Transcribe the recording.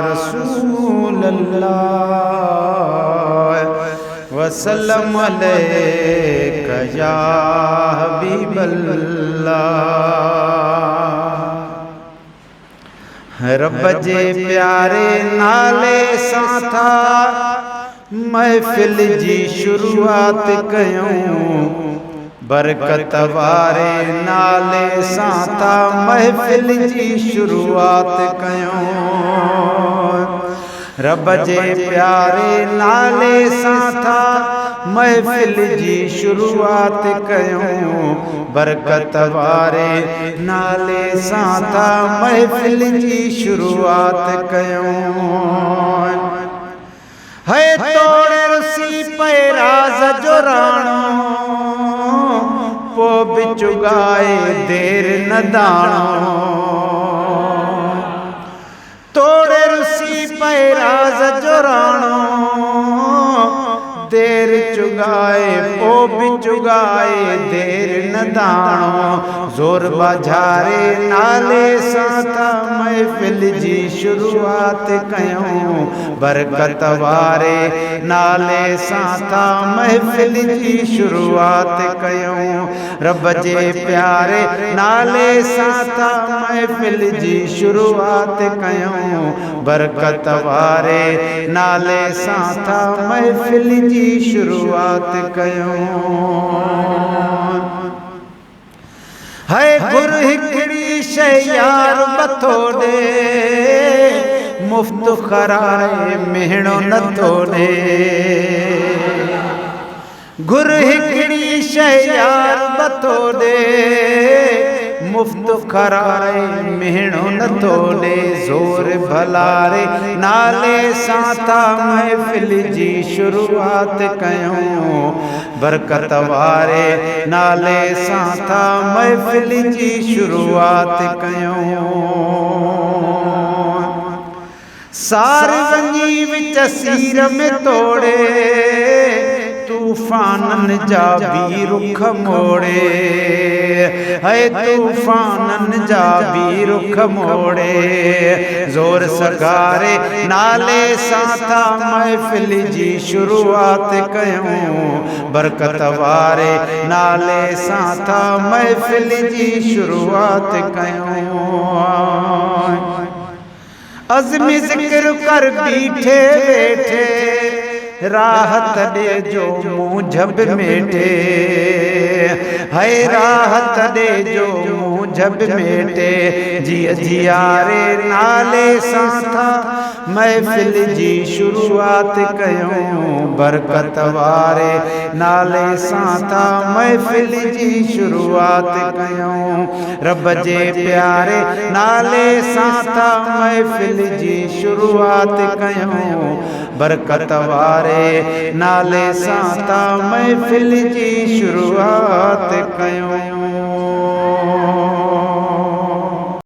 रसूल अल्लाह वसल्लम अलैका या हबीब अल्लाह। रब जे प्यारे नाले सां था महफ़िल जी शुरुआत कयूं, बरकत वारे नाले सां था महफ़िल जी शुरुआत कयूं। रब जे प्यारे नाले सां था महफ़िल जी शुरुआत कयूं, बरकत वारे नाले सां था महफ़िल जी शुरुआत कयूं। है तोड़े रुसी पे राज़ जो राणो, पो बिचुगाए देर न दाणो। तोड़े रुसी पे राज़ जो राणो, देर चुगाए पो बिचुगाए देर न दाणो। ज़ोर बाज़ारे नाले सां था महफ़िल जी शुरुआत कयूं, बरकत वारे नाले सां था महफ़िल जी शुरुआत कयूं। रब जे प्यारे नाले सां था महफ़िल जी शुरुआत कयूं, बरकत वारे नाले सां था महफ़िल जी शुरुआत कयूं। है गुर हिकड़ी शइ यार बथो ॾे, मुफ़्त खराए मेहणो नथो ॾे। गुर हिकड़ी शइ यार बथो ॾे, मुफ़्त खराए मेहणो नथो ॾे। ज़ोर भलारे नाले सां था महफ़िल जी शुरुआत कयूं, बरकत वारे नाले सां था महफ़िल जी शुरुआत कयूं। सार वञी विच सीर में तोड़े, तूफ़ाननि जा भी रुख मोड़े। है तूफ़ाननि जा भी रुख मोड़े। ज़ोर सगारे नाले सां था महफ़िल जी शुरुआत कयूं, बरकत वारे नाले सां था महफ़िल जी शुरुआत कयूं। अज़्म ज़िक्र कर बीठे वेठे, राहत ॾे जो मूंझब मेटे। है राहत ॾे जो मूंझब मेटे। जिया जियारे नाले सां था महफ़िल जी शुरुआत कयूं, बरकत वारे नाले सां था महफ़िल जी शुरुआत कयूं। रब जे प्यारे नाले सां था महफ़िल जी शुरुआत कयूं, बरकत वारे नाले सां था महफ़िल जी शुरुआत कयूं।